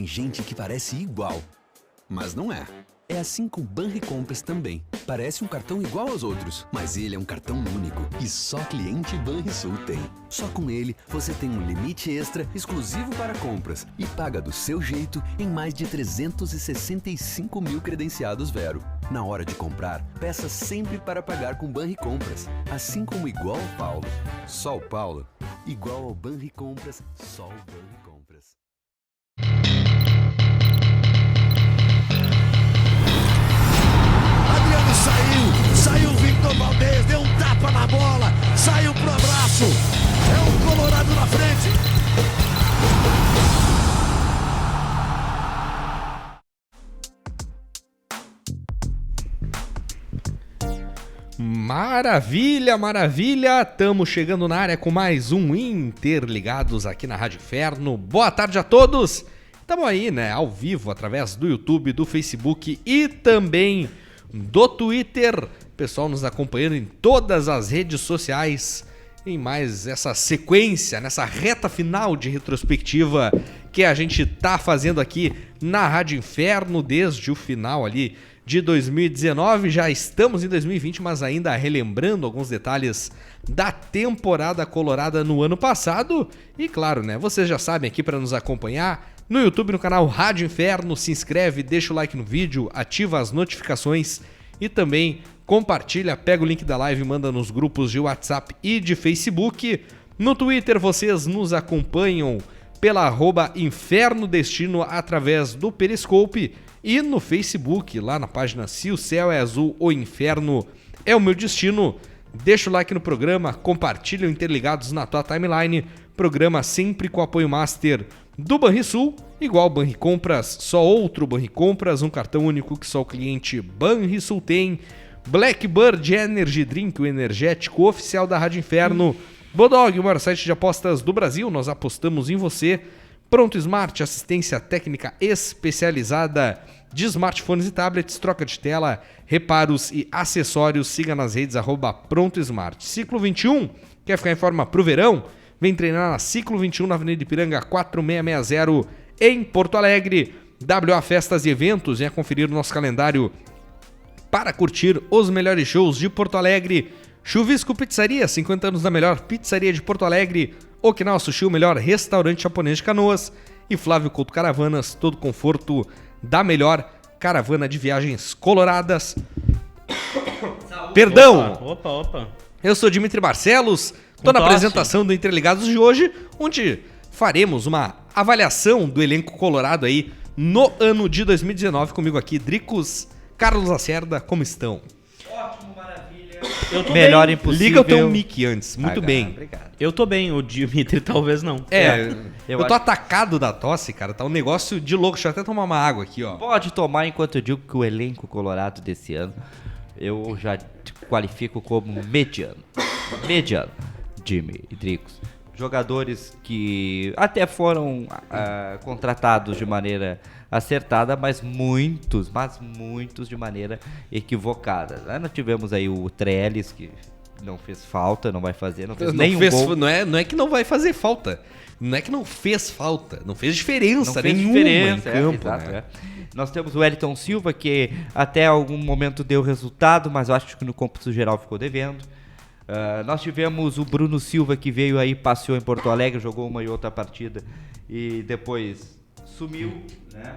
Tem gente que parece igual, mas não é. É assim com o Banricompras também. Parece um cartão igual aos outros, mas ele é um cartão único e só cliente Banrisul tem. Só com ele, você tem um limite extra exclusivo para compras e paga do seu jeito em mais de 365 mil credenciados Vero. Na hora de comprar, peça sempre para pagar com Banricompras. Assim como igual ao Paulo, só o Paulo. Igual ao Banricompras, só o Banricompras. Saiu o Victor Valdez, deu um tapa na bola, saiu pro abraço, é o Colorado na frente. Maravilha, maravilha, estamos chegando na área com mais um Interligados aqui na Rádio Inferno. Boa tarde a todos, estamos aí, né, ao vivo, através do YouTube, do Facebook e também do Twitter, pessoal nos acompanhando em todas as redes sociais, em mais essa sequência, nessa reta final de retrospectiva que a gente tá fazendo aqui na Rádio Inferno desde o final ali de 2019, já estamos em 2020, mas ainda relembrando alguns detalhes da temporada colorada no ano passado. E claro, né, vocês já sabem aqui para nos acompanhar no YouTube, no canal Rádio Inferno, se inscreve, deixa o like no vídeo, ativa as notificações e também compartilha, pega o link da live e manda nos grupos de WhatsApp e de Facebook. No Twitter vocês nos acompanham pela @infernodestino através do Periscope e no Facebook, lá na página Se o Céu é Azul, o Inferno é o Meu Destino. Deixa o like no programa, compartilha o Interligados na tua timeline, programa sempre com apoio master do Banrisul, igual Banricompras, só outro Banricompras, um cartão único que só o cliente Banrisul tem. Blackbird Energy Drink, o energético oficial da Rádio Inferno. Bodog, o maior site de apostas do Brasil, nós apostamos em você. Pronto Smart, assistência técnica especializada de smartphones e tablets, troca de tela, reparos e acessórios. Siga nas redes @Pronto Smart. Ciclo 21, quer ficar em forma pro verão? Vem treinar na Ciclo 21 na Avenida Ipiranga 4660 em Porto Alegre. WA Festas e Eventos, venha conferir o nosso calendário para curtir os melhores shows de Porto Alegre. Chuvisco Pizzaria, 50 anos da melhor pizzaria de Porto Alegre. Okinawa Sushi, o melhor restaurante japonês de Canoas. E Flávio Couto Caravanas, todo conforto da melhor caravana de viagens coloradas. Perdão! Opa. Eu sou Dimitri Barcelos, estou na apresentação do Interligados de hoje, onde faremos uma avaliação do elenco colorado aí no ano de 2019. Comigo aqui, Dricos, Carlos Lacerda, como estão? Ótimo, maravilha. Eu tô Melhor bem. impossível. Liga o teu mic antes, muito bem. Obrigado. Eu tô bem, o Dimitri talvez não. Eu tô atacado da tosse, cara, tá um negócio de louco. Deixa eu até tomar uma água aqui, ó. Pode tomar enquanto eu digo que o elenco colorado desse ano eu já qualifico como mediano. Mediano, Jimmy e Dricos. Jogadores que até foram contratados de maneira acertada, mas muitos de maneira equivocada. Nós tivemos aí o Trellis, que não fez falta, não vai fazer, não fez nenhum gol. Não é que não vai fazer falta. Não é que não fez falta. Não fez diferença Não fez nenhuma diferença, em campo, exato, né? Nós temos o Wellington Silva, que até algum momento deu resultado, mas eu acho que no contexto geral ficou devendo. Nós tivemos o Bruno Silva, que veio aí, passeou em Porto Alegre, jogou uma e outra partida e depois sumiu, né?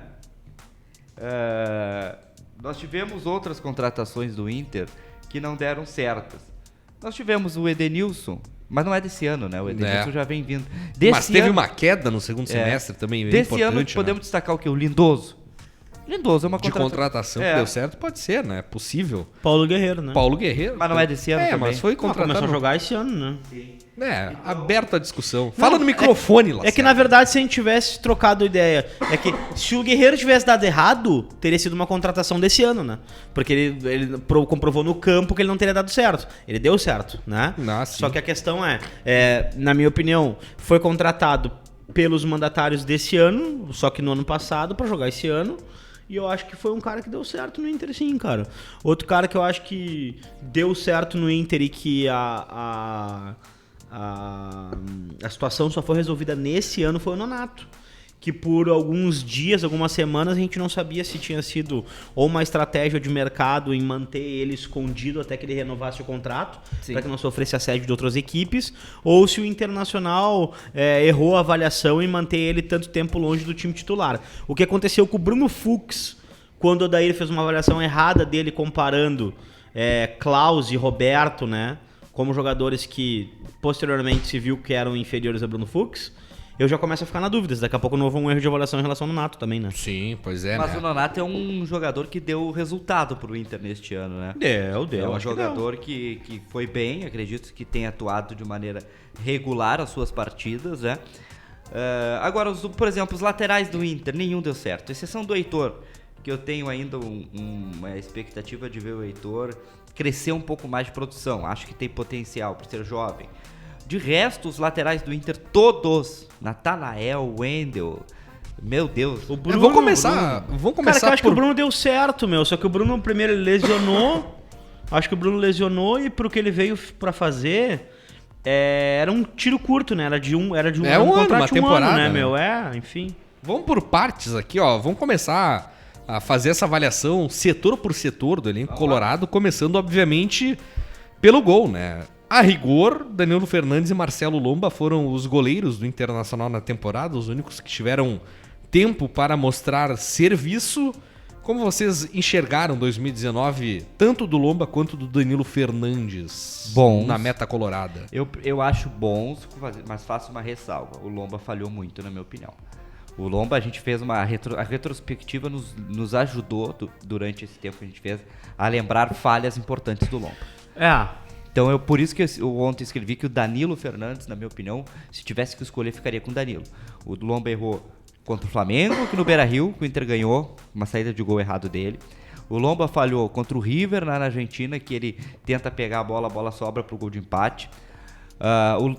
Nós tivemos outras contratações do Inter que não deram certas. Nós tivemos o Edenilson, mas não é desse ano, né? O Edenilson já vem vindo. Mas teve uma queda no segundo semestre também, desse importante, ano podemos destacar o quê? O Lindoso. Lindoso é uma contratação que deu certo, pode ser, né? É possível. Paulo Guerreiro, né? Paulo Guerreiro. Mas não é desse ano também. Mas foi contratado. Começou a jogar esse ano, né? É, aberto a discussão. Fala no microfone, lá. É que na verdade, se a gente tivesse trocado ideia, é que se o Guerreiro tivesse dado errado, teria sido uma contratação desse ano, né? Porque ele comprovou no campo que ele não teria dado certo. Ele deu certo, né? Só que a questão na minha opinião, foi contratado pelos mandatários desse ano, só que no ano passado, pra jogar esse ano. E eu acho que foi um cara que deu certo no Inter, sim, cara. Outro cara que eu acho que deu certo no Inter e que a situação só foi resolvida nesse ano foi o Nonato. que por alguns dias, algumas semanas, a gente não sabia se tinha sido ou uma estratégia de mercado em manter ele escondido até que ele renovasse o contrato, para que não sofresse assédio de outras equipes, ou se o Internacional errou a avaliação em manter ele tanto tempo longe do time titular. O que aconteceu com o Bruno Fux, quando o Odair fez uma avaliação errada dele comparando Klaus e Roberto, né, como jogadores que posteriormente se viu que eram inferiores a Bruno Fux, eu já começo a ficar na dúvida. Daqui a pouco não houve um erro de avaliação em relação ao Nonato também, né? Sim, pois é, Mas né? o Nonato é um jogador que deu resultado pro Inter neste ano, né? Deu. É um jogador que foi bem, acredito que tenha atuado de maneira regular as suas partidas, né? Agora, por exemplo, os laterais do Inter, nenhum deu certo. Exceção do Heitor, que eu tenho ainda uma expectativa de ver o Heitor crescer um pouco mais de produção. Acho que tem potencial por ser jovem. De resto, os laterais do Inter, todos, Natanael, Wendel, meu Deus. O Bruno, Vamos começar Cara, que eu acho que o Bruno deu certo, meu. Só que o Bruno primeiro ele lesionou. Acho que o Bruno lesionou e pro que ele veio pra fazer, era um tiro curto, né? Era de um ano, contrato uma de um temporada, ano, né, né? meu? Enfim. Vamos por partes aqui, ó. Vamos começar a fazer essa avaliação setor por setor do elenco colorado, começando, obviamente, pelo gol, né? A rigor, Danilo Fernandes e Marcelo Lomba foram os goleiros do Internacional na temporada, os únicos que tiveram tempo para mostrar serviço. Como vocês enxergaram 2019, tanto do Lomba quanto do Danilo Fernandes Bons. na meta colorada? Eu acho bons, mas faço uma ressalva. O Lomba falhou muito, na minha opinião. O Lomba, a gente fez a retrospectiva, nos ajudou durante esse tempo que a gente fez a lembrar falhas importantes do Lomba. Então, por isso que eu ontem escrevi que o Danilo Fernandes, na minha opinião, se tivesse que escolher, ficaria com o Danilo. O Lomba errou contra o Flamengo, que no Beira-Rio, que o Inter ganhou, uma saída de gol errado dele. O Lomba falhou contra o River, na Argentina, que ele tenta pegar a bola sobra pro gol de empate.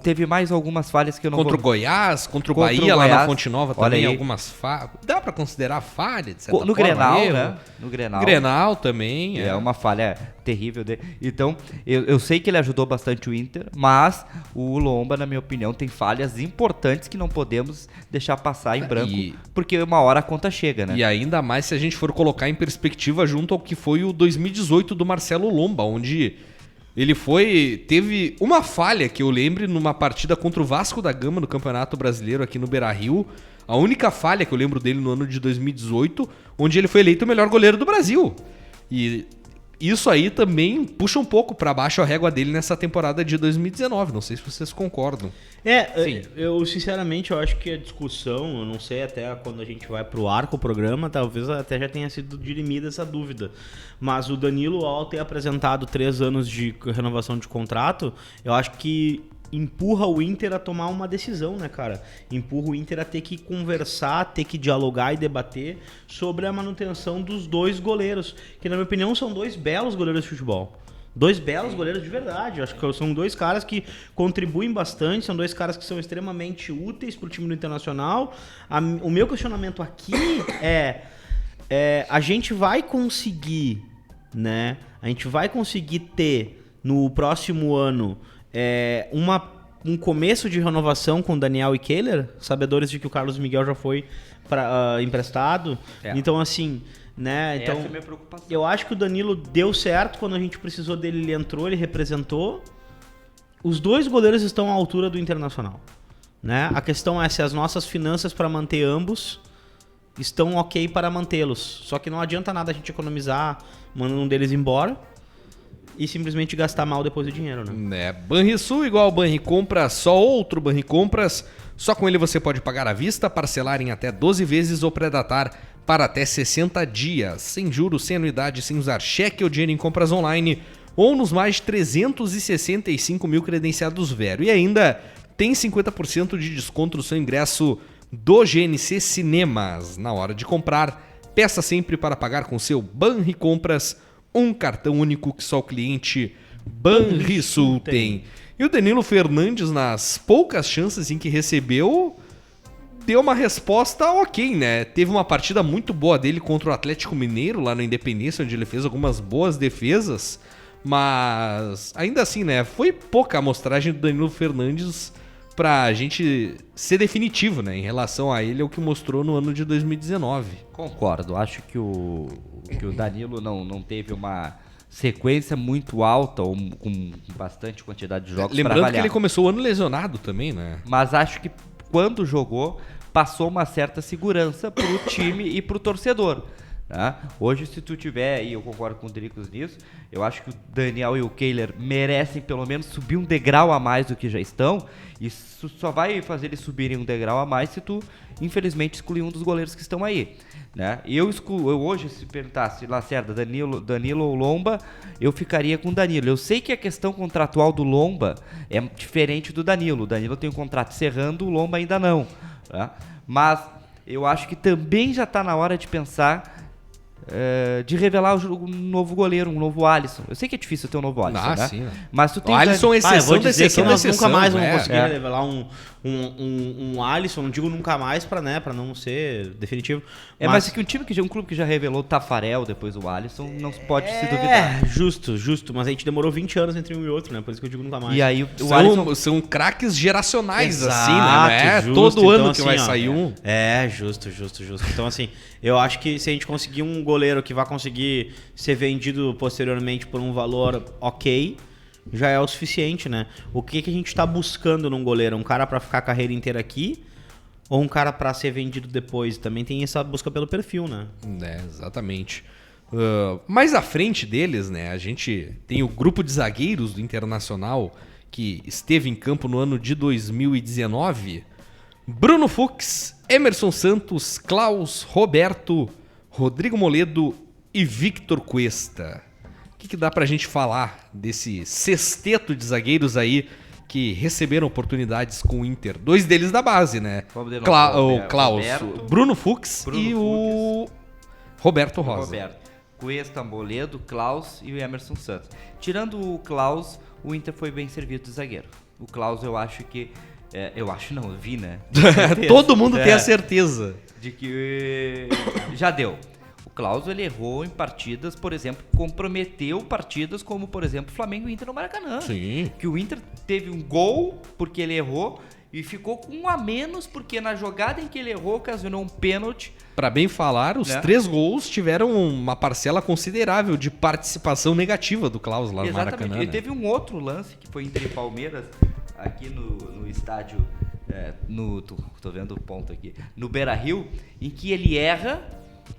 Teve mais algumas falhas que eu não Contra o Goiás, contra o Bahia, lá na Fonte Nova também, algumas falhas. Dá pra considerar falha, de certa forma? No Grenal, erro. né? No Grenal. Grenal também. É uma falha terrível dele. Então, eu sei que ele ajudou bastante o Inter, mas o Lomba, na minha opinião, tem falhas importantes que não podemos deixar passar em branco, porque uma hora a conta chega, né? E ainda mais se a gente for colocar em perspectiva junto ao que foi o 2018 do Marcelo Lomba, onde ele teve uma falha que eu lembre numa partida contra o Vasco da Gama no Campeonato Brasileiro aqui no Beira-Rio. A única falha que eu lembro dele no ano de 2018, onde ele foi eleito o melhor goleiro do Brasil. E isso aí também puxa um pouco pra baixo a régua dele nessa temporada de 2019. Não sei se vocês concordam. Eu sinceramente eu acho que a discussão, eu não sei até quando a gente vai pro ar com o programa, talvez até já tenha sido dirimida essa dúvida. Mas o Danilo, ao ter apresentado 3 anos de renovação de contrato, eu acho que empurra o Inter a tomar uma decisão, né, cara? Empurra o Inter a ter que conversar, ter que dialogar e debater sobre a manutenção dos 2 goleiros, que na minha opinião são 2 belos goleiros de futebol. 2 belos goleiros de verdade. Acho que são 2 caras que contribuem bastante, são 2 caras que são extremamente úteis pro time do Internacional. O meu questionamento aqui a gente vai conseguir, né? A gente vai conseguir ter no próximo ano um começo de renovação com Daniel e Kehler, sabedores de que o Carlos Miguel já foi emprestado. Então, assim, né? Então, essa é a minha preocupação. Eu acho que o Danilo deu certo quando a gente precisou dele, ele entrou, ele representou. Os 2 goleiros estão à altura do Internacional, né? A questão é se as nossas finanças para manter ambos estão ok para mantê-los. Só que não adianta nada a gente economizar mandando um deles embora e simplesmente gastar mal depois do dinheiro, né? Banrisul igual Banricompras, só outro Banricompras. Só com ele você pode pagar à vista, parcelar em até 12 vezes ou predatar para até 60 dias, sem juros, sem anuidade, sem usar cheque ou dinheiro em compras online ou nos mais de 365 mil credenciados Vero. E ainda tem 50% de desconto no seu ingresso do GNC Cinemas. Na hora de comprar, peça sempre para pagar com seu Banricompras, um cartão único que só o cliente Banrisul tem. E o Danilo Fernandes, nas poucas chances em que recebeu, deu uma resposta ok, né? Teve uma partida muito boa dele contra o Atlético Mineiro, lá no Independência, onde ele fez algumas boas defesas, mas ainda assim, né? Foi pouca a amostragem do Danilo Fernandes pra gente ser definitivo, né? Em relação a ele, é o que mostrou no ano de 2019. Concordo, acho que o Danilo não teve uma sequência muito alta ou com bastante quantidade de jogos para Lembrando que avaliar. ele começou o ano lesionado também, né? Mas acho que quando jogou, passou uma certa segurança pro time e pro torcedor. Tá? Hoje, se tu tiver, e eu concordo com o Dricos nisso, eu acho que o Daniel e o Kehler merecem pelo menos subir um degrau a mais do que já estão, e isso só vai fazer eles subirem um degrau a mais se tu, infelizmente, excluir um dos goleiros que estão aí. Né? Eu hoje, se perguntasse Lacerda, Danilo ou Lomba, eu ficaria com o Danilo. Eu sei que a questão contratual do Lomba é diferente do Danilo. O Danilo tem um contrato encerrando, o Lomba ainda não. Tá? Mas eu acho que também já está na hora de pensar de revelar um novo goleiro, um novo Alisson. Eu sei que é difícil ter um novo Alisson, né? Sim, né? Mas tu tem O Alisson é eu exceção vou da dizer que exceção da nós exceção. nunca mais vamos né? conseguir revelar um Alisson, não digo nunca mais pra não ser definitivo. Mas que um clube que já revelou o Tafarel depois do Alisson, não pode se duvidar. Justo, mas a gente demorou 20 anos entre um e outro, né? Por isso que eu digo nunca mais. E aí o Alisson... São craques geracionais, Exato, assim, né? Não é justo. todo Então, ano assim, que vai ó, sair um. Justo. Então, assim, eu acho que se a gente conseguir um goleiro que vai conseguir ser vendido posteriormente por um valor ok, já é o suficiente, né? O que a gente tá buscando num goleiro? Um cara pra ficar a carreira inteira aqui ou um cara pra ser vendido depois? Também tem essa busca pelo perfil, né? Exatamente. Mais à frente deles, né, a gente tem o grupo de zagueiros do Internacional que esteve em campo no ano de 2019. Bruno Fux, Emerson Santos, Klaus, Roberto, Rodrigo Moledo e Victor Cuesta. O que dá pra gente falar desse sexteto de zagueiros aí que receberam oportunidades com o Inter? Dois deles da base, né? Vamos de novo, O Klaus, Roberto, Bruno Fux Bruno e o Roberto Rosa. Roberto. Cuesta, Moledo, Klaus e o Emerson Santos. Tirando o Klaus, o Inter foi bem servido de zagueiro. O Klaus eu acho que... eu vi, né? Todo mundo tem a certeza. De que já deu. O Klaus, ele errou em partidas, por exemplo, comprometeu partidas como, por exemplo, Flamengo e Inter no Maracanã. Sim. Que o Inter teve um gol porque ele errou e ficou com um a menos porque na jogada em que ele errou ocasionou um pênalti. Pra bem falar, os 3 gols tiveram uma parcela considerável de participação negativa do Klaus lá no Maracanã. E né? teve um outro lance que foi Inter e Palmeiras aqui no estádio, tô vendo o ponto aqui, no Beira-Rio, em que ele erra,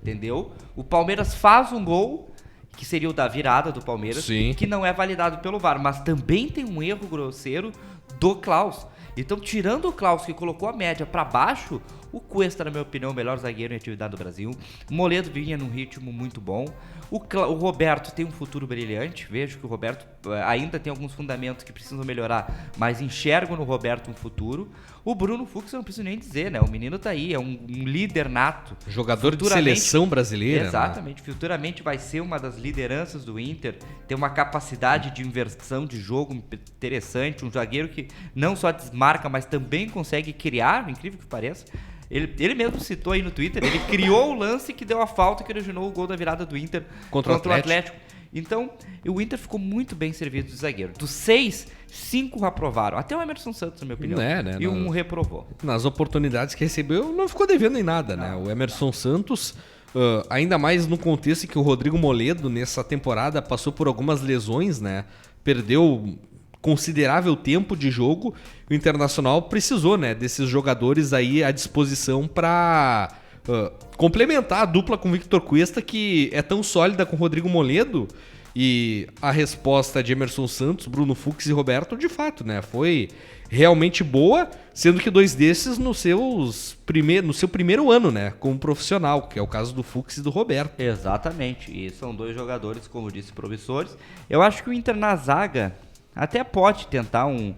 entendeu? O Palmeiras faz um gol, que seria o da virada do Palmeiras, Sim. que não é validado pelo VAR, mas também tem um erro grosseiro do Klaus. Então, tirando o Klaus, que colocou a média pra baixo, o Cuesta, na minha opinião, o melhor zagueiro em atividade do Brasil. O Moledo vinha num ritmo muito bom. O Roberto tem um futuro brilhante. Vejo que o Roberto ainda tem alguns fundamentos que precisam melhorar, mas enxergo no Roberto um futuro. O Bruno Fux, eu não preciso nem dizer, né? O menino tá aí, é um líder nato. Jogador de seleção brasileira. Exatamente. Né? Futuramente vai ser uma das lideranças do Inter. Tem uma capacidade de inversão de jogo interessante. Um zagueiro que não só desmarca, mas também consegue criar, incrível que pareça. Ele mesmo citou aí no Twitter, ele criou o lance que deu a falta que originou o gol da virada do Inter contra o Atlético. Então, o Inter ficou muito bem servido de zagueiro. Dos 6, 5 aprovaram. Até o Emerson Santos, na minha opinião. E um reprovou. Nas oportunidades que recebeu, não ficou devendo em nada, né? O Emerson Santos, ainda mais no contexto em que o Rodrigo Moledo, nessa temporada, passou por algumas lesões, né? Perdeu considerável tempo de jogo. O Internacional precisou, né, desses jogadores aí à disposição para complementar a dupla com o Victor Cuesta, que é tão sólida com o Rodrigo Moledo. E a resposta de Emerson Santos, Bruno Fux e Roberto, de fato, né, foi realmente boa, sendo que 2 desses no seu primeiro ano, né, como profissional, que é o caso do Fux e do Roberto. Exatamente, e são 2 jogadores, como disse, promissores. Eu acho que o Inter na zaga até pode tentar um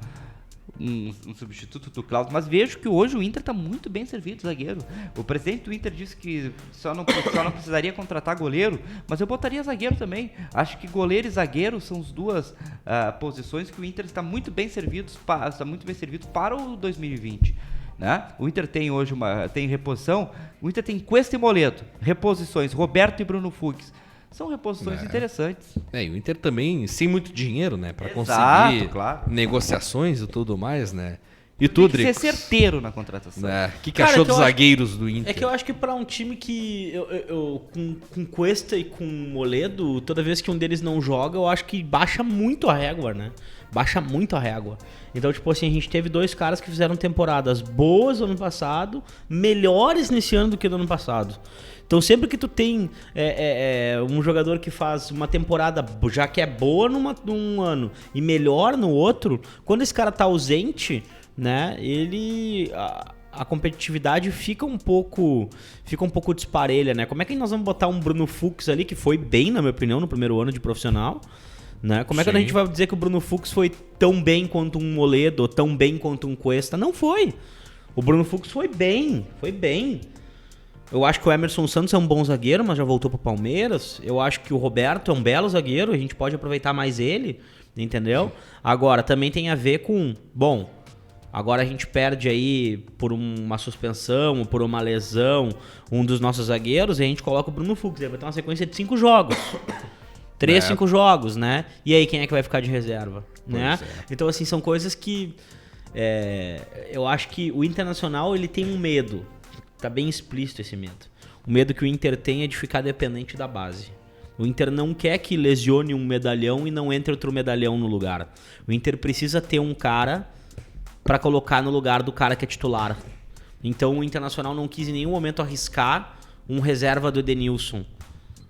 substituto do Klaus, mas vejo que hoje o Inter está muito bem servido, zagueiro. O presidente do Inter disse que só não precisaria contratar goleiro, mas eu botaria zagueiro também. Acho que goleiro e zagueiro são as 2 posições que o Inter está muito bem servido para o 2020. Né? O Inter tem hoje tem reposição, o Inter tem Cuesta e Moledo, reposições, Roberto e Bruno Fux. São reposições interessantes. E o Inter também, sem muito dinheiro, né? Para Exato, conseguir claro. negociações e tudo mais, né? E tu, Tem que Dricos? ser certeiro na contratação. O que Cara, achou que eu dos acho- zagueiros do Inter? É que eu acho que pra um time que com Cuesta e com Moledo, toda vez que um deles não joga, eu acho que baixa muito a régua, né? Baixa muito a régua. Então, tipo assim, a gente teve dois caras que fizeram temporadas boas no ano passado, melhores nesse ano do que no ano passado. Então, sempre que tu tem um jogador que faz uma temporada já que é boa num ano e melhor no outro, quando esse cara tá ausente, né, a competitividade fica um pouco disparelha, né? Como é que nós vamos botar um Bruno Fux ali, que foi bem, na minha opinião, no primeiro ano de profissional, né? Como é que a gente vai dizer que o Bruno Fux foi tão bem quanto um Moledo, ou tão bem quanto um Cuesta? Não foi. O Bruno Fux foi bem. Eu acho que o Emerson Santos é um bom zagueiro, mas já voltou pro Palmeiras. Eu acho que o Roberto é um belo zagueiro, a gente pode aproveitar mais ele, entendeu? Agora, também tem a ver com... Bom, agora a gente perde aí por uma suspensão, por uma lesão, um dos nossos zagueiros, e a gente coloca o Bruno Fux. Ele vai ter uma sequência de 5 jogos. 5 jogos, né? E aí, quem é que vai ficar de reserva? Né? Então, assim, são coisas que... eu acho que o Internacional, ele tem um medo. Tá bem explícito esse medo. O medo que o Inter tem é de ficar dependente da base. O Inter não quer que lesione um medalhão e não entre outro medalhão no lugar. O Inter precisa ter um cara pra colocar no lugar do cara que é titular. Então o Internacional não quis em nenhum momento arriscar um reserva do Edenilson.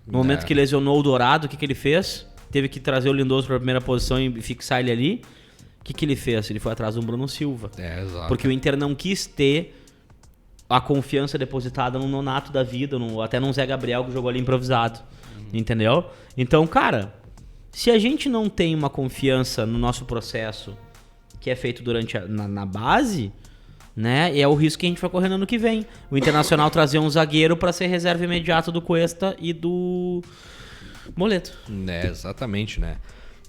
No momento que lesionou o Dourado, o que ele fez? Teve que trazer o Lindoso pra primeira posição e fixar ele ali. O que ele fez? Ele foi atrás do Bruno Silva. Exato. Porque o Inter não quis ter a confiança depositada no Nonato da vida, até num Zé Gabriel que jogou ali improvisado. Entendeu? Então, cara, se a gente não tem uma confiança no nosso processo que é feito na base, né, é o risco que a gente vai correndo ano que vem. O Internacional trazer um zagueiro pra ser reserva imediata do Cuesta e do Moledo. Exatamente, né?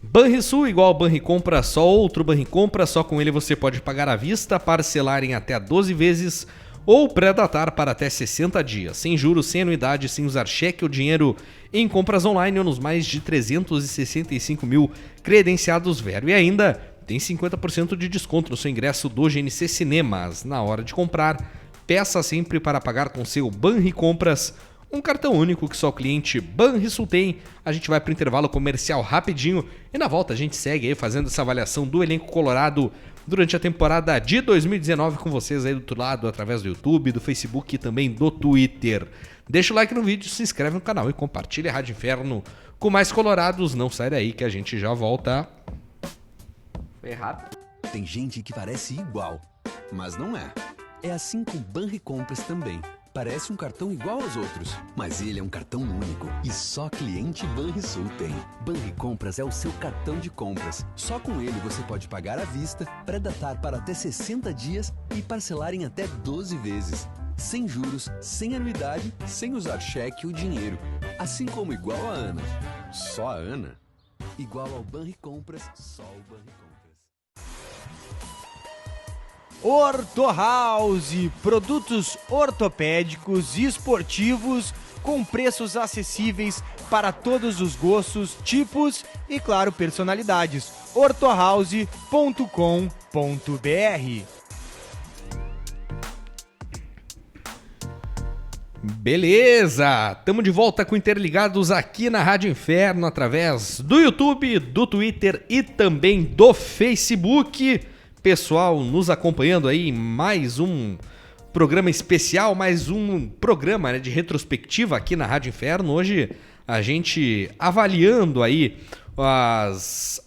Banrisul igual Banricompra, só outro Banricompra, só com ele você pode pagar à vista, parcelar em até 12 vezes ou pré-datar para até 60 dias, sem juros, sem anuidade, sem usar cheque ou dinheiro em compras online ou nos mais de 365 mil credenciados Vero. E ainda tem 50% de desconto no seu ingresso do GNC Cinemas. Na hora de comprar, peça sempre para pagar com seu Banricompras, um cartão único que só o cliente Banrisul tem. A gente vai para o intervalo comercial rapidinho e na volta a gente segue aí fazendo essa avaliação do elenco colorado durante a temporada de 2019 com vocês aí do outro lado, através do YouTube, do Facebook e também do Twitter. Deixa o like no vídeo, se inscreve no canal e compartilha a Rádio Inferno com mais colorados. Não sai daí que a gente já volta. Foi rápido. Tem gente que parece igual, mas não é. É assim com o Banricompras também. Parece um cartão igual aos outros, mas ele é um cartão único e só cliente Banrisul tem. Banricompras é o seu cartão de compras. Só com ele você pode pagar à vista, pré-datar para até 60 dias e parcelar em até 12 vezes. Sem juros, sem anuidade, sem usar cheque ou dinheiro. Assim como igual a Ana. Só a Ana? Igual ao Banricompras, só o Banricompras. Ortho House, produtos ortopédicos e esportivos com preços acessíveis para todos os gostos, tipos e, claro, personalidades. orthohouse.com.br. Beleza, tamo de volta com Interligados aqui na Rádio Inferno através do YouTube, do Twitter e também do Facebook. Pessoal nos acompanhando aí em mais um programa especial, mais um programa, né, de retrospectiva aqui na Rádio Inferno. Hoje a gente avaliando aí as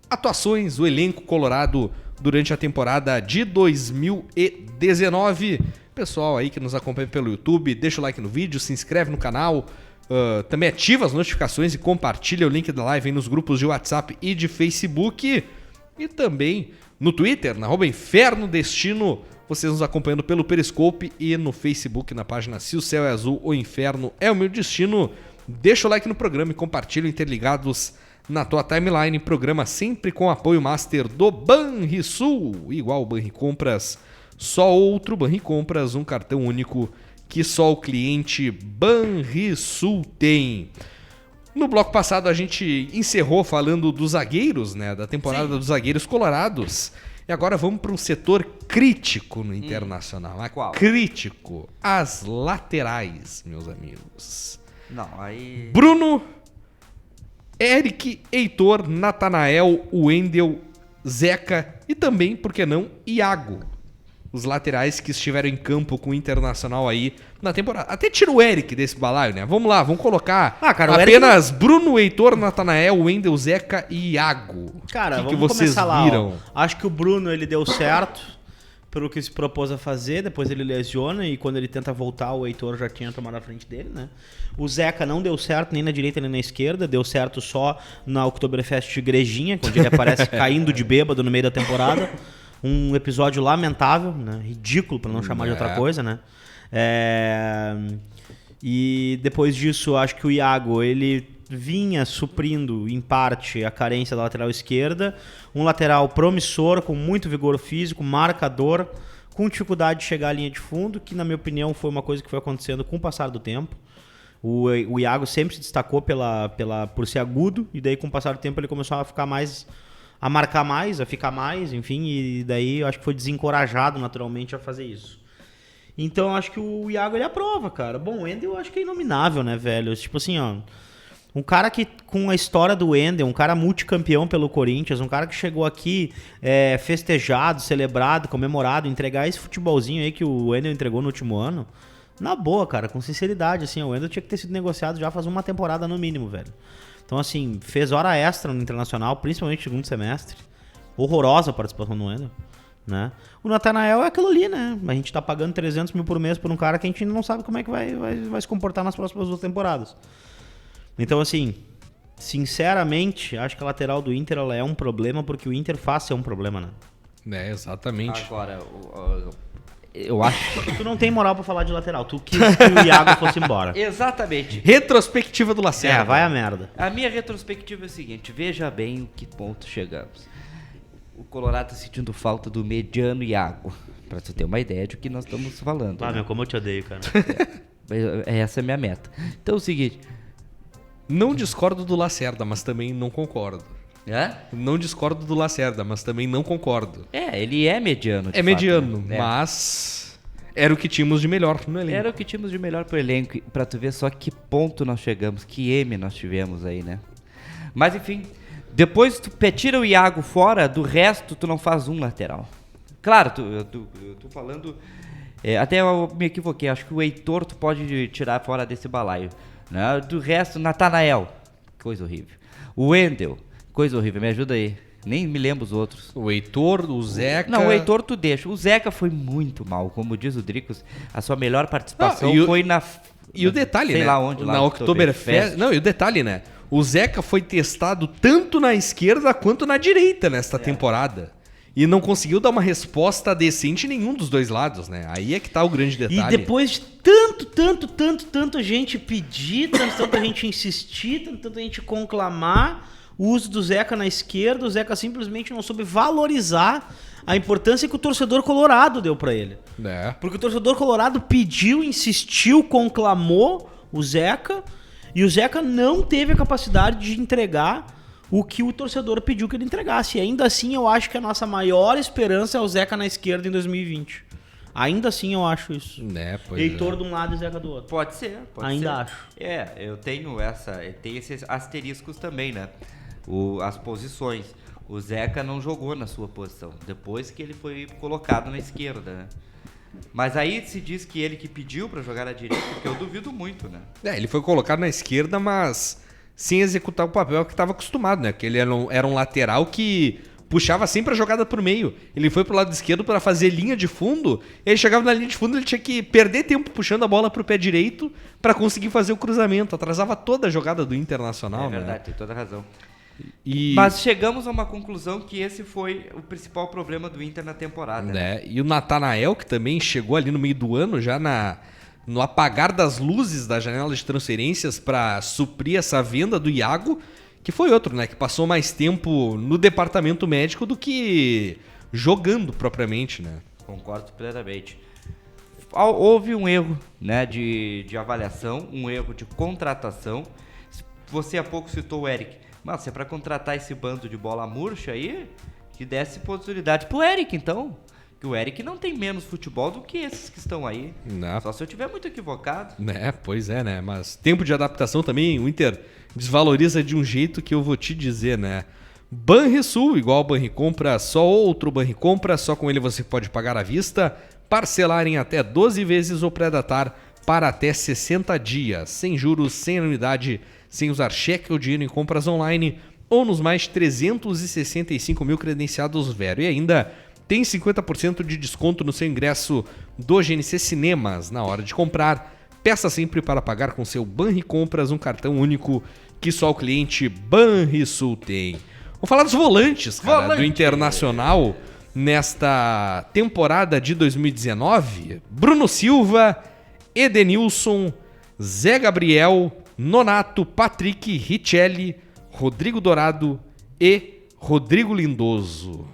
atuações do elenco colorado durante a temporada de 2019. Pessoal aí que nos acompanha pelo YouTube, deixa o like no vídeo, se inscreve no canal, também ativa as notificações e compartilha o link da live aí nos grupos de WhatsApp e de Facebook e também no Twitter, na @InfernoDestino, vocês nos acompanhando pelo Periscope e no Facebook, na página Se o Céu é Azul, o Inferno é o Meu Destino. Deixa o like no programa e compartilha o Interligados na tua timeline. Programa sempre com apoio master do Banrisul, igual o Banricompras, só outro Banricompras, um cartão único que só o cliente Banrisul tem. No bloco passado a gente encerrou falando dos zagueiros, né? Da temporada dos zagueiros colorados. E agora vamos para um setor crítico no Internacional. Qual? Crítico. As laterais, meus amigos. Não, aí... Bruno, Eric, Heitor, Natanael, Wendel, Zeca e também, por que não, Iago. Os laterais que estiveram em campo com o Internacional aí na temporada. Até tira o Eric desse balaio, né? Vamos lá, vamos colocar cara, o apenas Bruno, Heitor, Natanael, Wendel, Zeca e Iago. Cara, O que vamos vocês começar lá. viram? Ó. Acho que o Bruno, ele deu certo pelo que se propôs a fazer, depois ele lesiona e quando ele tenta voltar, o Heitor já tinha tomado a frente dele, né? O Zeca não deu certo nem na direita nem na esquerda, deu certo só na Oktoberfest de Igrejinha, onde ele aparece caindo de bêbado no meio da temporada. Um episódio lamentável, né? Ridículo, pra não chamar de outra coisa, né? E depois disso, acho que o Iago, ele vinha suprindo, em parte, a carência da lateral esquerda. Um lateral promissor, com muito vigor físico, marcador, com dificuldade de chegar à linha de fundo, que, na minha opinião, foi uma coisa que foi acontecendo com o passar do tempo. O Iago sempre se destacou por ser agudo, e daí, com o passar do tempo, ele começou a ficar mais... a marcar mais, a ficar mais, enfim, e daí eu acho que foi desencorajado naturalmente a fazer isso. Então eu acho que o Iago, ele aprova, cara. Bom, o Wendel eu acho que é inominável, né, velho? Tipo assim, ó, um cara que, com a história do Wendel, um cara multicampeão pelo Corinthians, um cara que chegou aqui festejado, celebrado, comemorado, entregar esse futebolzinho aí que o Wendel entregou no último ano, na boa, cara, com sinceridade, assim, o Wendel tinha que ter sido negociado já faz uma temporada no mínimo, velho. Então, assim, fez hora extra no Internacional, principalmente no segundo semestre. Horrorosa a participação do Wendel, né? O Natanael é aquilo ali, né? A gente tá pagando 300 mil por mês por um cara que a gente não sabe como é que vai se comportar nas próximas 2 temporadas. Então, assim, sinceramente, acho que a lateral do Inter ela é um problema porque o Inter faz ser um problema, né? É, exatamente. Agora, eu acho... Tu não tem moral pra falar de lateral. Tu quis que o Iago fosse embora. Exatamente. Retrospectiva do Lacerda. Vai a merda. A minha retrospectiva é a seguinte, veja bem o que ponto chegamos. O Colorado tá sentindo falta do mediano Iago, pra tu ter uma ideia de o que nós estamos falando. Ah, né? meu, como eu te odeio, cara. Essa é a minha meta. Então é o seguinte... Não discordo do Lacerda, mas também não concordo. Não discordo do Lacerda, mas também não concordo. Ele é mediano. É mediano, né? mas era o que tínhamos de melhor no elenco. Era o que tínhamos de melhor pro elenco, pra tu ver só que ponto nós chegamos, que M nós tivemos aí, né? Mas enfim, depois tu tira o Iago fora, do resto tu não faz um lateral. Claro, eu tô falando... até eu me equivoquei, acho que o Heitor tu pode tirar fora desse balaio. Né? Do resto, Natanael, coisa horrível. O Wendel, coisa horrível, me ajuda aí. Nem me lembro os outros. O Heitor, o Zeca... Não, o Heitor tu deixa. O Zeca foi muito mal. Como diz o Dricos, a sua melhor participação foi na... E o detalhe, sei né? lá onde, lá na no Oktoberfest. Não, e o detalhe, né? O Zeca foi testado tanto na esquerda quanto na direita nesta temporada. E não conseguiu dar uma resposta decente em nenhum dos dois lados, né? Aí é que tá o grande detalhe. E depois de tanto gente pedir, tanta gente insistir, tanta gente conclamar o uso do Zeca na esquerda, o Zeca simplesmente não soube valorizar a importância que o torcedor colorado deu pra ele. Porque o torcedor colorado pediu, insistiu, conclamou o Zeca, e o Zeca não teve a capacidade de entregar o que o torcedor pediu que ele entregasse. E ainda assim, eu acho que a nossa maior esperança é o Zeca na esquerda em 2020. Ainda assim, eu acho isso. Heitor de um lado e Zeca do outro. Pode ser. Ainda acho. Eu tenho esses asteriscos também, né? As posições. O Zeca não jogou na sua posição, depois que ele foi colocado na esquerda, né? Mas aí se diz que ele que pediu pra jogar na direita, porque eu duvido muito, né? Ele foi colocado na esquerda, mas sem executar o papel que estava acostumado, né? Porque ele era um lateral que puxava sempre a jogada pro meio. Ele foi pro lado esquerdo para fazer linha de fundo, e ele chegava na linha de fundo, ele tinha que perder tempo puxando a bola pro pé direito para conseguir fazer o cruzamento. Atrasava toda a jogada do Internacional, É verdade, né? tem toda a razão. E... Mas chegamos a uma conclusão que esse foi o principal problema do Inter na temporada. Né? E o Natanael, que também chegou ali no meio do ano, já no apagar das luzes da janela de transferências para suprir essa venda do Iago, que foi outro, né? Que passou mais tempo no departamento médico do que jogando propriamente, né? Concordo plenamente. Houve um erro, né, de avaliação, um erro de contratação. você há pouco citou o Eric. Mano, se é pra contratar esse bando de bola murcha aí, que desse possibilidade pro Eric, então. Que o Eric não tem menos futebol do que esses que estão aí. Não. Só se eu estiver muito equivocado. Pois é, né? Mas tempo de adaptação também, o Inter desvaloriza de um jeito que eu vou te dizer, né? Banrisul, igual Banricompra, só outro Banricompra, só com ele você pode pagar à vista, parcelar em até 12 vezes ou pré-datar para até 60 dias, sem juros, sem anuidade, sem usar cheque ou dinheiro em compras online ou nos mais 365 mil credenciados Vero. E ainda tem 50% de desconto no seu ingresso do GNC Cinemas na hora de comprar. Peça sempre para pagar com seu Banricompras, um cartão único que só o cliente Banrisul tem. Vamos falar dos volantes, cara, do Internacional nesta temporada de 2019. Bruno Silva, Edenilson, Zé Gabriel, Nonato, Patrick, Richelli, Rodrigo Dourado e Rodrigo Lindoso.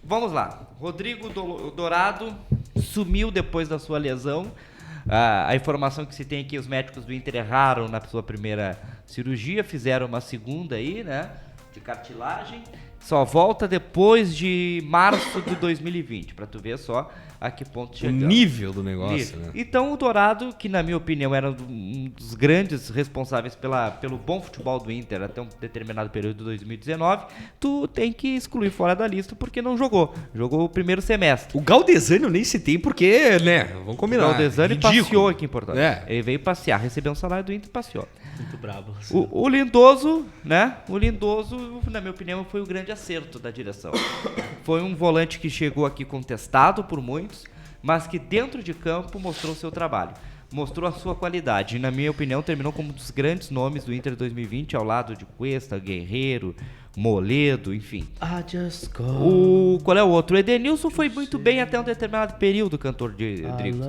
Vamos lá. Rodrigo Dourado sumiu depois da sua lesão. A informação que se tem é que os médicos do Inter erraram na sua primeira cirurgia, fizeram uma segunda aí, né? De cartilagem, só volta depois de março de 2020, pra tu ver só a que ponto chegamos. O nível do negócio, né? Então o Dourado, que na minha opinião era um dos grandes responsáveis pelo bom futebol do Inter até um determinado período de 2019, tu tem que excluir fora da lista porque não jogou. Jogou o primeiro semestre. O Galdesani eu nem citei porque, né, vamos combinar. O Galdesani ridículo. passeou aqui em Porto Alegre. É. Ele veio passear, recebeu um salário do Inter e passeou. Muito brabo. O Lindoso, né? O Lindoso, na minha opinião, foi o grande acerto da direção. Foi um volante que chegou aqui contestado por muitos, mas que dentro de campo mostrou o seu trabalho. Mostrou a sua qualidade. E, na minha opinião, terminou como um dos grandes nomes do Inter 2020, ao lado de Cuesta, Guerreiro, Moledo, enfim. Qual é o outro? O Edenilson foi muito bem até um determinado período, cantor de Rodrigo.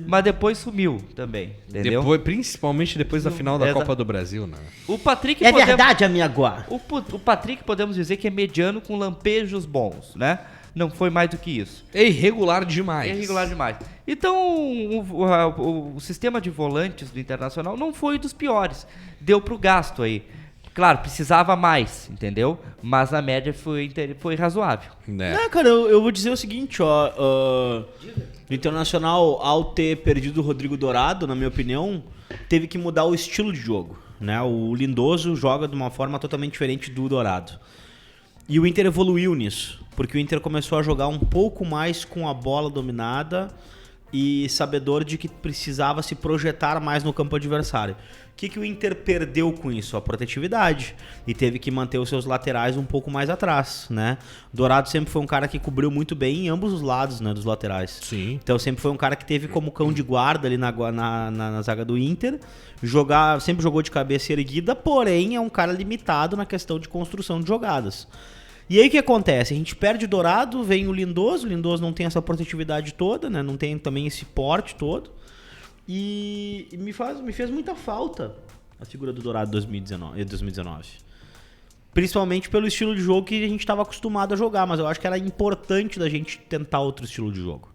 Mas depois sumiu também, entendeu? Principalmente depois da final da Copa do Brasil, né? O Patrick É verdade, amigo. O Patrick podemos dizer que é mediano com lampejos bons, né? Não foi mais do que isso. É irregular demais. É irregular demais. Então, o sistema de volantes do Internacional não foi dos piores. Deu pro gasto aí. Claro, precisava mais, entendeu? Mas a média foi razoável. É. Cara, eu vou dizer o seguinte, ó. O Internacional, ao ter perdido o Rodrigo Dourado, na minha opinião, teve que mudar o estilo de jogo, né? O Lindoso joga de uma forma totalmente diferente do Dourado. E o Inter evoluiu nisso, porque o Inter começou a jogar um pouco mais com a bola dominada e sabedor de que precisava se projetar mais no campo adversário. O que o Inter perdeu com isso? A protetividade. E teve que manter os seus laterais um pouco mais atrás, né? Dourado sempre foi um cara que cobriu muito bem em ambos os lados, né, dos laterais. Sim. Então sempre foi um cara que teve como cão de guarda ali na zaga do Inter. Sempre jogou de cabeça erguida, porém é um cara limitado na questão de construção de jogadas. E aí o que acontece? A gente perde o Dourado, vem o Lindoso não tem essa protetividade toda, né? Não tem também esse porte todo. E me fez muita falta a figura do Dourado 2019. Principalmente pelo estilo de jogo que a gente estava acostumado a jogar, mas eu acho que era importante da gente tentar outro estilo de jogo.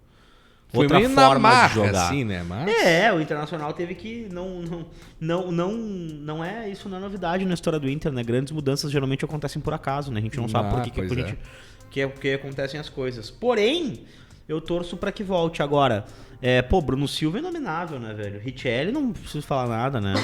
Foi outra meio forma na marra, de jogar. assim, né? Mas... O Internacional teve que... Não é isso, não é novidade na história do Inter, né? Grandes mudanças geralmente acontecem por acaso, né? A gente não sabe por que acontecem as coisas. Porém, eu torço pra que volte agora. Bruno Silva é inominável, né, velho? Richelli, não preciso falar nada, né?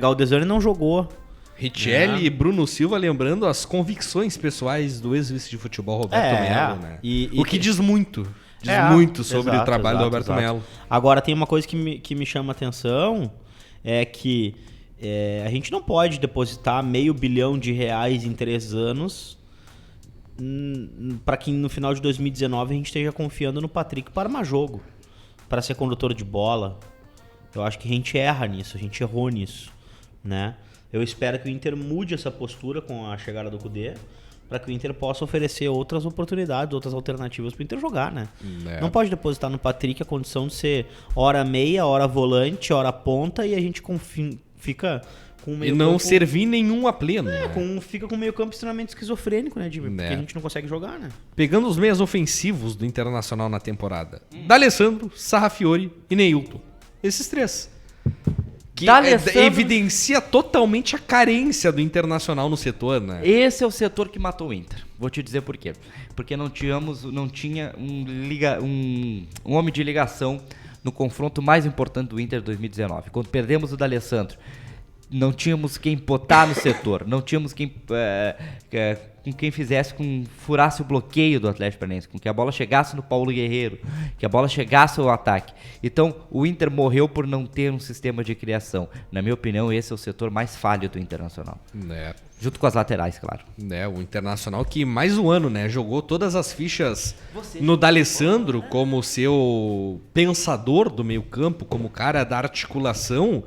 Galdesani não jogou. Richelli e Bruno Silva, lembrando as convicções pessoais do ex-vice de futebol Roberto Melo, né? O que diz muito. Diz muito sobre o trabalho do Roberto Melo. Agora, tem uma coisa que me chama a atenção, é que a gente não pode depositar R$500 bilhão em 3 anos para que no final de 2019 a gente esteja confiando no Patrick para armar jogo, para ser condutor de bola. Eu acho que a gente erra nisso, a gente errou nisso, né? Eu espero que o Inter mude essa postura com a chegada do Kudê, para que o Inter possa oferecer outras oportunidades, outras alternativas para o Inter jogar, né? Não pode depositar no Patrick a condição de ser hora meia, hora volante, hora ponta, e a gente fica com meio campo... E não campo... servir nenhum a pleno. Fica com meio campo extremamente esquizofrênico, né, Jimmy? Porque a gente não consegue jogar, né? Pegando os meias ofensivos do Internacional na temporada. D'Alessandro, Sarrafiori e Neilton. Esses 3. Que D'Alessandro- evidencia totalmente a carência do Internacional no setor, né? Esse é o setor que matou o Inter. Vou te dizer por quê. Porque não tinha um homem de ligação no confronto mais importante do Inter de 2019. Quando perdemos o D'Alessandro, não tínhamos quem botar no setor, não tínhamos quem com quem furasse o bloqueio do Atlético Paranaense, com que a bola chegasse no Paulo Guerreiro, que a bola chegasse ao ataque. Então, o Inter morreu por não ter um sistema de criação. Na minha opinião, esse é o setor mais falho do Internacional. Né? Junto com as laterais, claro. Né, o Internacional que mais um ano, né, jogou todas as fichas no D'Alessandro como seu pensador do meio-campo, como cara da articulação.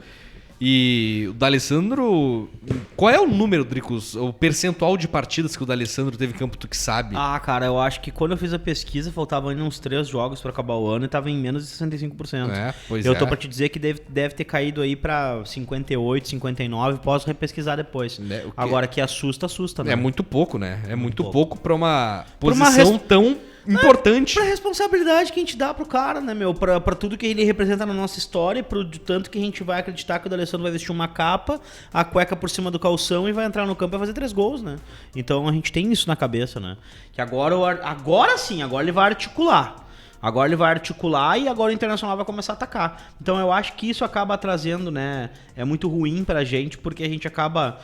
E o D'Alessandro, qual é o número, Dricos, o percentual de partidas que o D'Alessandro teve em campo, tu que sabe? Ah, cara, eu acho que quando eu fiz a pesquisa faltavam ainda uns 3 jogos pra acabar o ano e tava em menos de 65%. Eu tô pra te dizer que deve ter caído aí pra 58, 59, posso repesquisar depois. Né, Agora que assusta, né? É muito pouco, né? É muito pouco. pouco pra uma Pra uma posição tão importante. Pra responsabilidade que a gente dá pro cara, né, meu? Pra tudo que ele representa na nossa história e pro tanto que a gente vai acreditar que o D'Alessandro vai vestir uma capa, a cueca por cima do calção e vai entrar no campo e vai fazer 3 gols, né? Então a gente tem isso na cabeça, né? Que agora sim, agora ele vai articular. Agora ele vai articular e agora o Internacional vai começar a atacar. Então eu acho que isso acaba trazendo, né? É muito ruim pra gente, porque a gente acaba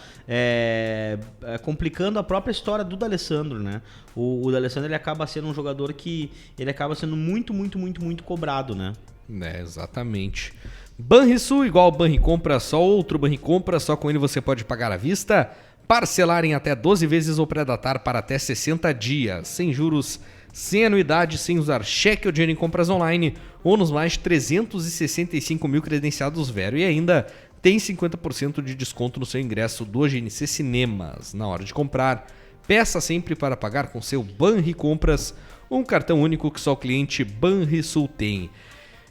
complicando a própria história do D'Alessandro, né? O D'Alessandro, ele acaba sendo um jogador que ele acaba sendo muito, muito, muito, muito cobrado, né? É, exatamente. Banrisul igual Banricompra, só outro Banricompra, só com ele você pode pagar à vista, parcelar em até 12 vezes ou pré-datar para até 60 dias, sem juros, sem anuidade, sem usar cheque ou dinheiro em compras online, ou nos mais 365 mil credenciados Vero. E ainda tem 50% de desconto no seu ingresso do GNC Cinemas. Na hora de comprar, peça sempre para pagar com seu Banricompras, um cartão único que só o cliente Banrisul tem.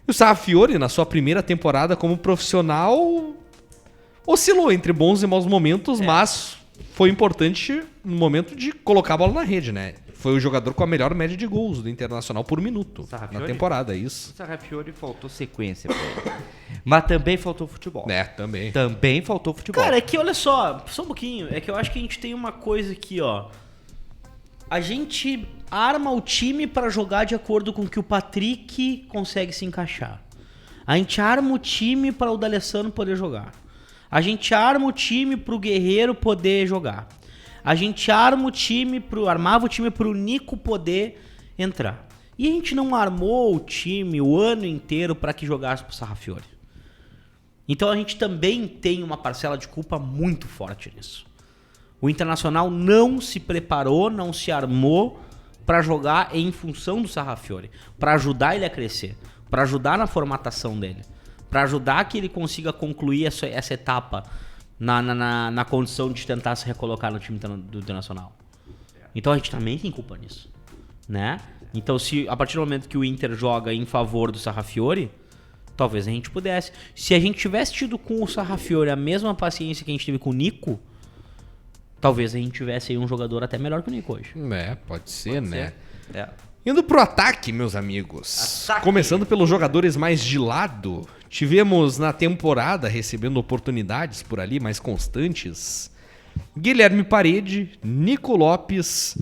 E o Sarrafiore, na sua primeira temporada como profissional, oscilou entre bons e maus momentos, mas foi importante no momento de colocar a bola na rede, né? Foi o jogador com a melhor média de gols do Internacional por minuto na temporada, isso. O Sarrafiore faltou sequência pra ele. Mas também faltou futebol. É, também. Também faltou futebol. Cara, é que olha só um pouquinho, é que eu acho que a gente tem uma coisa aqui, ó. A gente arma o time pra jogar de acordo com que o Patrick consegue se encaixar. A gente arma o time para o D'Alessandro poder jogar. A gente arma o time pro Guerreiro poder jogar. A gente armava o time pro Nico poder entrar. E a gente não armou o time o ano inteiro para que jogasse pro Sarrafiore. Então a gente também tem uma parcela de culpa muito forte nisso. O Internacional não se preparou, não se armou para jogar em função do Sarrafiore, para ajudar ele a crescer, para ajudar na formatação dele, para ajudar que ele consiga concluir essa etapa na condição de tentar se recolocar no time do Internacional. Então a gente também tem culpa nisso, né? Então se a partir do momento que o Inter joga em favor do Sarrafiore, talvez a gente pudesse. Se a gente tivesse tido com o Sarrafiore a mesma paciência que a gente teve com o Nico, talvez a gente tivesse aí um jogador até melhor que o Nico hoje. É, pode ser, né? É. Indo pro ataque, meus amigos. Começando pelos jogadores mais de lado, tivemos na temporada recebendo oportunidades por ali mais constantes. Guilherme Parede, Nico Lopes,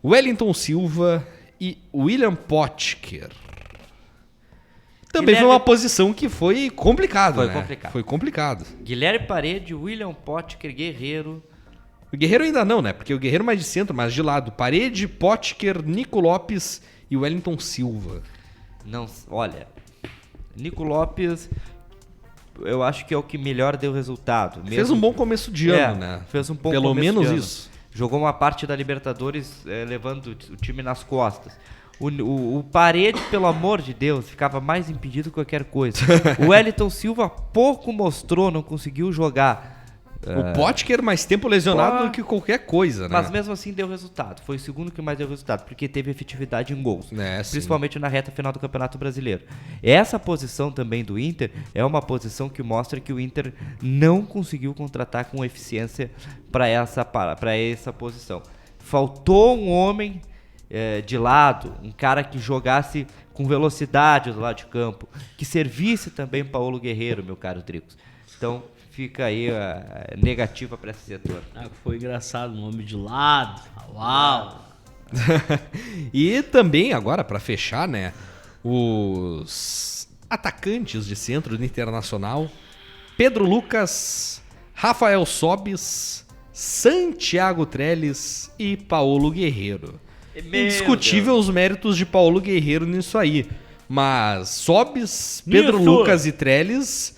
Wellington Silva e William Potker. Também foi uma posição que foi complicado, né? Foi complicado. Guilherme Parede, William Potker, Guerreiro. O Guerreiro ainda não, né? Porque o Guerreiro mais de centro, mais de lado. Parede, Potker, Nico Lopes e Wellington Silva. Não, olha, Nico Lopes, eu acho que é o que melhor deu resultado. Fez um bom começo de ano, né? Fez um bom Pelo começo menos de ano. isso. Jogou uma parte da Libertadores levando o time nas costas. O Parede, pelo amor de Deus, ficava mais impedido que qualquer coisa. O Wellington Silva pouco mostrou, não conseguiu jogar. O Potker mais tempo lesionado do que qualquer coisa, né? Mas mesmo assim deu resultado. Foi o segundo que mais deu resultado, porque teve efetividade em gols. Principalmente na reta final do Campeonato Brasileiro. Essa posição também do Inter é uma posição que mostra que o Inter não conseguiu contratar com eficiência para essa posição. Faltou um homem de lado, um cara que jogasse com velocidade do lado de campo, que servisse também Paulo Guerreiro, meu caro Dricos. Então fica aí a negativa para esse setor. Ah, foi engraçado, nome de lado. Uau! E também, agora, pra fechar, né? Os atacantes de centro do Internacional: Pedro Lucas, Rafael Sobis, Santiago Trellis e Paulo Guerreiro. Indiscutível os méritos de Paulo Guerreiro nisso aí. Mas Sobis, Pedro Lucas e Trellis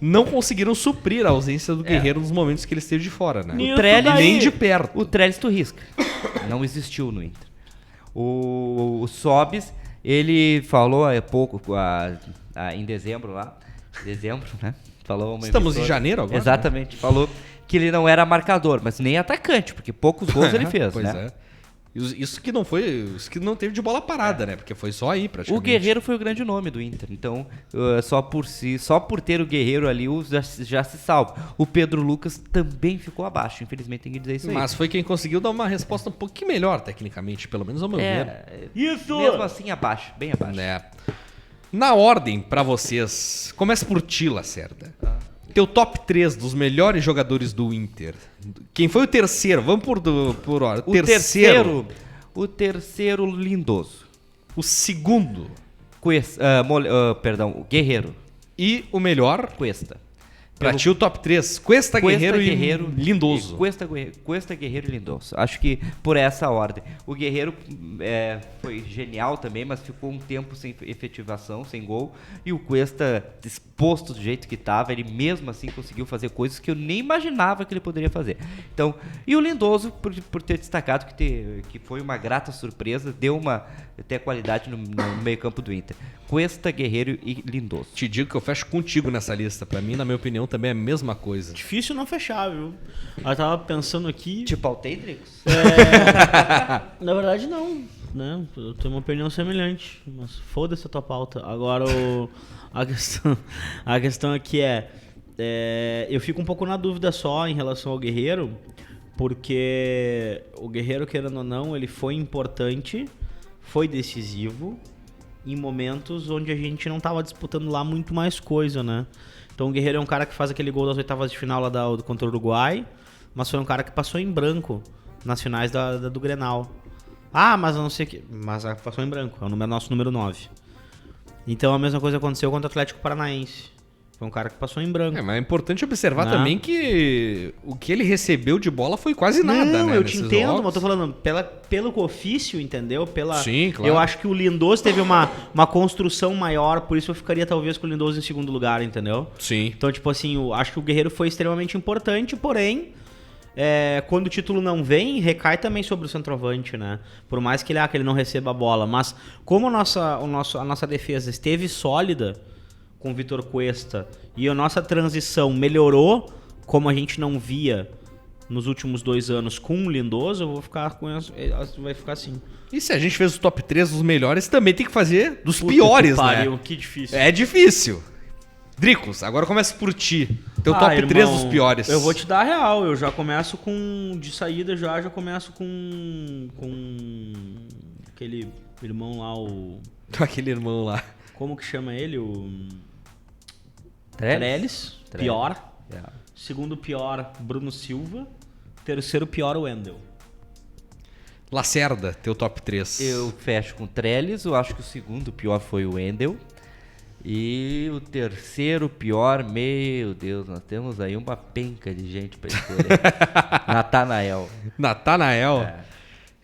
não conseguiram suprir a ausência do Guerreiro nos momentos que ele esteve de fora, né? O Trellis, nem de perto. O Trellis tu risca. Não existiu no Inter. O Sobis, ele falou há pouco, em dezembro lá. Dezembro, né? Falou uma Estamos emissora. em janeiro agora? Exatamente. Né? Falou que ele não era marcador, mas nem atacante, porque poucos gols ele fez, Pois né? é. Isso que não foi. Isso que não teve de bola parada, né? Porque foi só aí, O praticamente. Guerreiro foi o grande nome do Inter. Então, só por ter o Guerreiro ali, já se salva. O Pedro Lucas também ficou abaixo. Infelizmente tem que dizer isso aí. Mas foi quem conseguiu dar uma resposta um pouquinho melhor, tecnicamente, pelo menos ao meu ver. Isso! Mesmo assim, abaixo, bem abaixo. Né? Na ordem, pra vocês, começa por ti, Lacerda. Teu top 3 dos melhores jogadores do Inter. Quem foi o terceiro? Vamos por hora. O terceiro, Lindoso. O segundo. O Guerreiro. E o melhor? Cuesta. Pra ti o top 3. Cuesta, Guerreiro e Lindoso. Cuesta, Guerreiro e Lindoso. Acho que por essa ordem. O Guerreiro foi genial também, mas ficou um tempo sem efetivação, sem gol. E o Cuesta, disposto do jeito que estava, ele mesmo assim conseguiu fazer coisas que eu nem imaginava que ele poderia fazer. Então, e o Lindoso, por ter destacado que foi uma grata surpresa, deu até qualidade no meio campo do Inter. Cuesta, Guerreiro e Lindoso. Te digo que eu fecho contigo nessa lista. Pra mim, na minha opinião, também é a mesma coisa. Difícil não fechar, viu? Eu tava pensando aqui. Te pautei, Dricos? Na verdade, não. Né? Eu tenho uma opinião semelhante. Mas foda-se a tua pauta. Agora, a questão aqui eu fico um pouco na dúvida só em relação ao Guerreiro. Porque o Guerreiro, querendo ou não, ele foi importante, foi decisivo em momentos onde a gente não tava disputando lá muito mais coisa, né? Então o Guerreiro é um cara que faz aquele gol das oitavas de final lá contra o Uruguai, mas foi um cara que passou em branco nas finais do Grenal. Ah, mas eu não sei o que... Mas passou em branco, é o nosso número 9. Então a mesma coisa aconteceu contra o Atlético Paranaense. Foi um cara que passou em branco. Mas é importante observar também que o que ele recebeu de bola foi quase nada, né? Não, eu te nesses entendo, jogos. mas eu tô falando pelo ofício, entendeu? Sim, claro. Eu acho que o Lindoso teve uma construção maior, por isso eu ficaria talvez com o Lindoso em segundo lugar, entendeu? Sim. Então, tipo assim, eu acho que o Guerreiro foi extremamente importante, porém, quando o título não vem, recai também sobre o centroavante, né? Por mais que ele não receba a bola. Mas como a nossa defesa esteve sólida com o Vitor Cuesta e a nossa transição melhorou, como a gente não via nos últimos 2 anos com o Lindoso, eu vou ficar com vai ficar assim. E se a gente fez o top 3 dos melhores, também tem que fazer dos piores, que pariu, né? Que difícil. É difícil. Dricos, agora começa por ti. Teu top irmão, 3 dos piores. Eu vou te dar a real. Eu já começo com... De saída já começo com aquele irmão lá, Aquele irmão lá. como que chama ele? O... Trellis? Trellis. Pior. Yeah. Segundo pior, Bruno Silva. Terceiro pior, Wendel. Lacerda, teu top 3. Eu fecho com Trellis, eu acho que o segundo pior foi o Wendel. E o terceiro pior, meu Deus, nós temos aí uma penca de gente pra escolher. Natanael. É.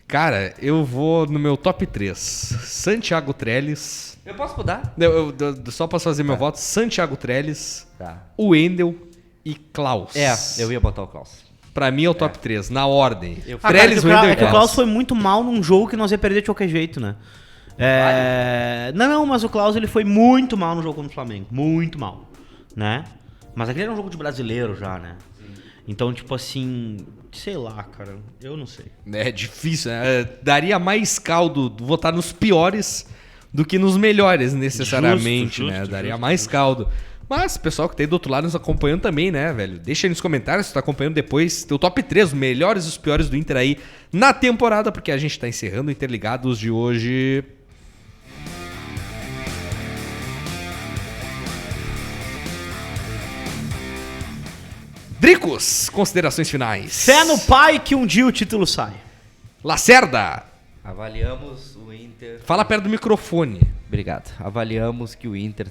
Cara, eu vou no meu top 3. Santiago Trellis. Eu posso mudar? Eu só posso fazer meu voto. Santiago Trellis, Tá. Wendel e Klaus. Eu ia botar o Klaus. Pra mim é o top 3, na ordem. Trellis, Wendel e que o Klaus foi muito mal num jogo que nós ia perder de qualquer jeito, né? Não, mas o Klaus ele foi muito mal no jogo contra o Flamengo. Muito mal, né? Mas aquele era um jogo de brasileiro já, né? Então, tipo assim, sei lá, cara, eu não sei. É difícil, né? Daria mais caldo votar nos piores do que nos melhores, necessariamente, Justo, né? justo, Daria justo, mais justo. caldo. Mas, pessoal que tá aí do outro lado nos acompanhando também, né, velho? Deixa aí nos comentários se tu tá acompanhando depois teu top 3, os melhores e os piores do Inter aí na temporada, porque a gente tá encerrando o Interligados de hoje. Dricos, considerações finais. Fé no pai que um dia o título sai. Lacerda, Avaliamos o Inter. fala perto do microfone. Obrigado. Avaliamos que o Inter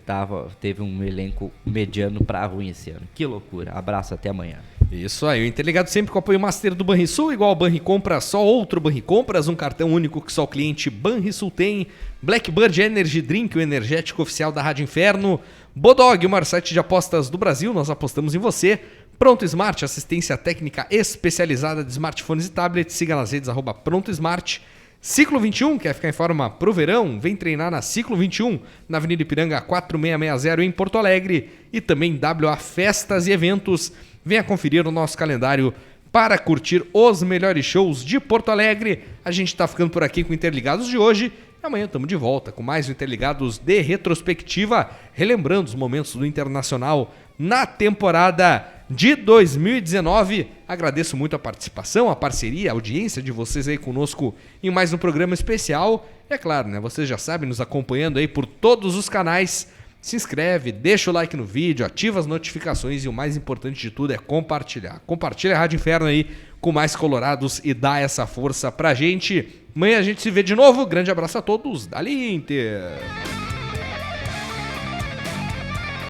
teve um elenco mediano pra ruim esse ano. Que loucura. Abraço, até amanhã. Isso aí, o Interligado sempre com o apoio master do Banrisul, igual ao Banricompras, só outro Banricompras, um cartão único que só o cliente Banrisul tem. Blackbird Energy Drink, o energético oficial da Rádio Inferno. Bodog, o maior site de apostas do Brasil, nós apostamos em você. Pronto Smart, assistência técnica especializada de smartphones e tablets, siga nas redes @Pronto Smart. Ciclo 21, quer ficar em forma pro verão? Vem treinar na Ciclo 21, na Avenida Ipiranga 4660 em Porto Alegre. E também WA Festas e Eventos. Venha conferir o nosso calendário para curtir os melhores shows de Porto Alegre. A gente está ficando por aqui com o Interligados de hoje. E amanhã estamos de volta com mais o Interligados de retrospectiva, relembrando os momentos do Internacional na temporada de 2019. Agradeço muito a participação, a parceria, a audiência de vocês aí conosco em mais um programa especial. E é claro, né? Vocês já sabem, nos acompanhando aí por todos os canais. Se inscreve, deixa o like no vídeo, ativa as notificações e o mais importante de tudo é compartilhar. Compartilha a Rádio Inferno aí com mais colorados e dá essa força pra gente. Amanhã a gente se vê de novo. Grande abraço a todos. Dali Inter!